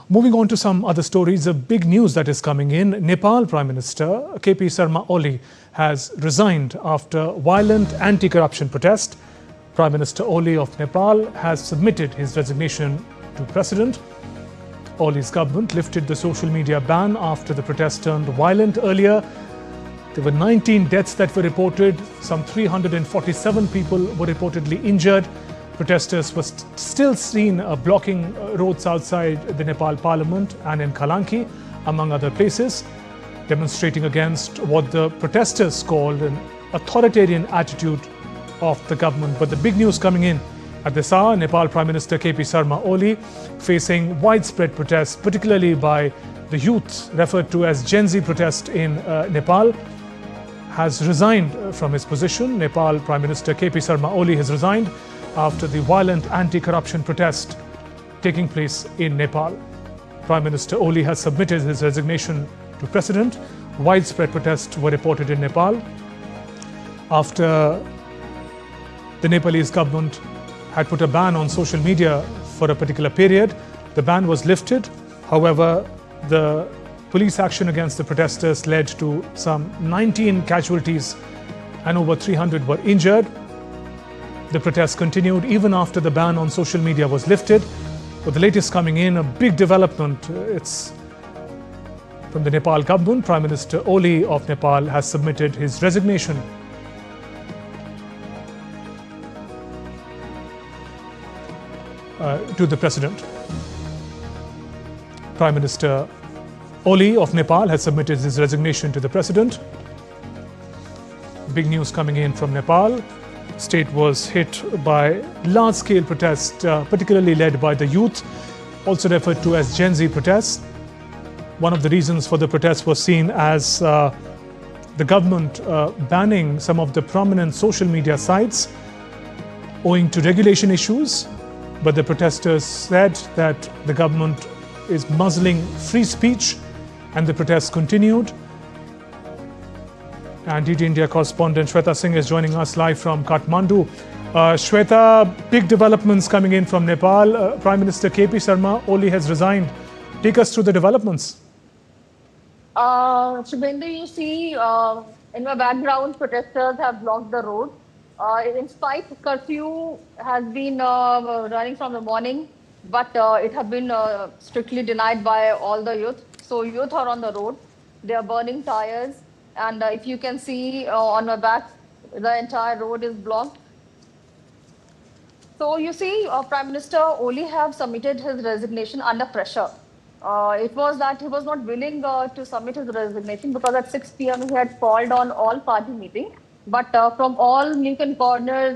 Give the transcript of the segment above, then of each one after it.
Moving on to some other stories, a big news that is coming in. Nepal Prime Minister KP Sharma Oli has resigned after violent anti-corruption protest. Prime Minister Oli of Nepal has submitted his resignation to President. Oli's government lifted the social media ban after the protest turned violent earlier. There were 19 deaths that were reported. Some 347 people were reportedly injured. Protesters were still seen blocking roads outside the Nepal Parliament and in Kalanki, among other places, demonstrating against what the protesters called an authoritarian attitude of the government. But the big news coming in at this hour, Nepal Prime Minister KP Sharma Oli, facing widespread protests, particularly by the youth, referred to as Gen Z protest in Nepal, has resigned from his position. Nepal Prime Minister KP Sharma Oli has resigned after the violent anti-corruption protest taking place in Nepal. Prime Minister Oli has submitted his resignation to President. Widespread protests were reported in Nepal after the Nepalese government had put a ban on social media for a particular period. The ban was lifted. However, the police action against the protesters led to some 19 casualties and over 300 were injured. The protests continued even after the ban on social media was lifted. But the latest coming in, a big development. It's from the Nepal government. Prime Minister Oli of Nepal has submitted his resignation to the President. Prime Minister Oli of Nepal has submitted his resignation to the President. Big news coming in from Nepal. State was hit by large-scale protests, particularly led by the youth, also referred to as Gen Z protests. One of the reasons for the protests was seen as the government banning some of the prominent social media sites owing to regulation issues. But the protesters said that the government is muzzling free speech, and the protests continued. And DD India correspondent Shweta Singh is joining us live from Kathmandu. Shweta, big developments coming in from Nepal. Prime Minister KP Sharma Oli has resigned. Take us through the developments. Shubhendu, you see in my background, protesters have blocked the road. In spite, curfew has been running from the morning, but it has been strictly denied by all the youth. So youth are on the road. They are burning tires. And if you can see on my back, the entire road is blocked. So you see, Prime Minister Oli have submitted his resignation under pressure. It was that he was not willing to submit his resignation because at 6 p.m. he had called on all party meeting. But from all nook and corners,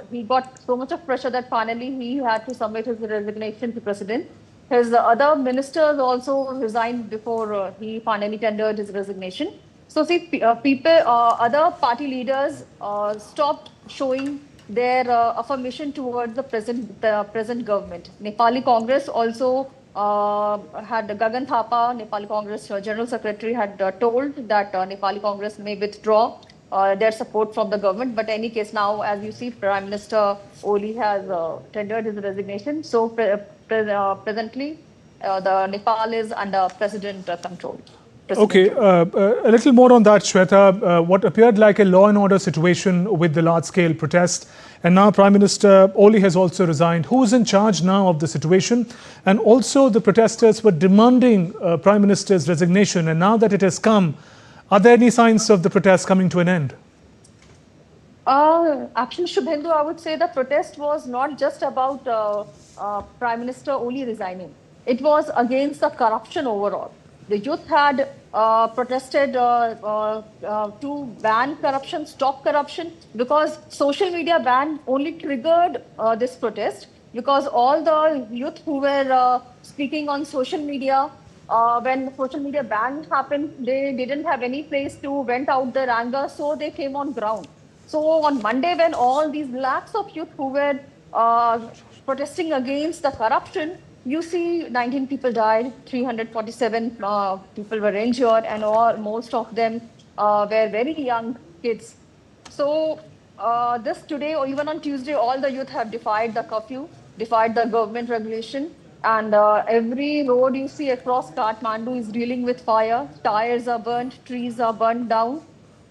he got so much of pressure that finally he had to submit his resignation to President. His other ministers also resigned before he finally tendered his resignation. So see, other party leaders stopped showing their affirmation towards the present government. Nepali Congress also had Gagan Thapa, Nepali Congress General Secretary, had told that Nepali Congress may withdraw their support from the government. But in any case, now, as you see, Prime Minister Oli has tendered his resignation. So presently, the Nepal is under president control. Okay, a little more on that, Shweta. What appeared like a law and order situation with the large-scale protest, and now Prime Minister Oli has also resigned. Who is in charge now of the situation? And also the protesters were demanding Prime Minister's resignation, and now that it has come, are there any signs of the protests coming to an end? Actually, Shubhendu, I would say the protest was not just about Prime Minister Oli resigning. It was against the corruption overall. The youth had protested to ban corruption, stop corruption, because social media ban only triggered this protest, because all the youth who were speaking on social media, when social media ban happened, they didn't have any place to vent out their anger, so they came on ground. So on Monday, when all these lakhs of youth who were protesting against the corruption, you see 19 people died, 347 people were injured, and most of them were very young kids. So this today, or even on Tuesday, all the youth have defied the curfew, defied the government regulation. And every road you see across Kathmandu is reeling with fire. Tires are burnt, trees are burnt down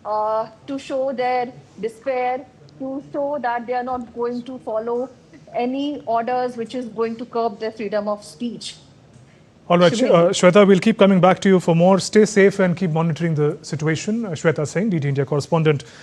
to show their despair, to show that they are not going to follow any orders which is going to curb their freedom of speech. All right, Shubhendu. Shweta, we'll keep coming back to you for more. Stay safe and keep monitoring the situation. Shweta Singh, DT India correspondent.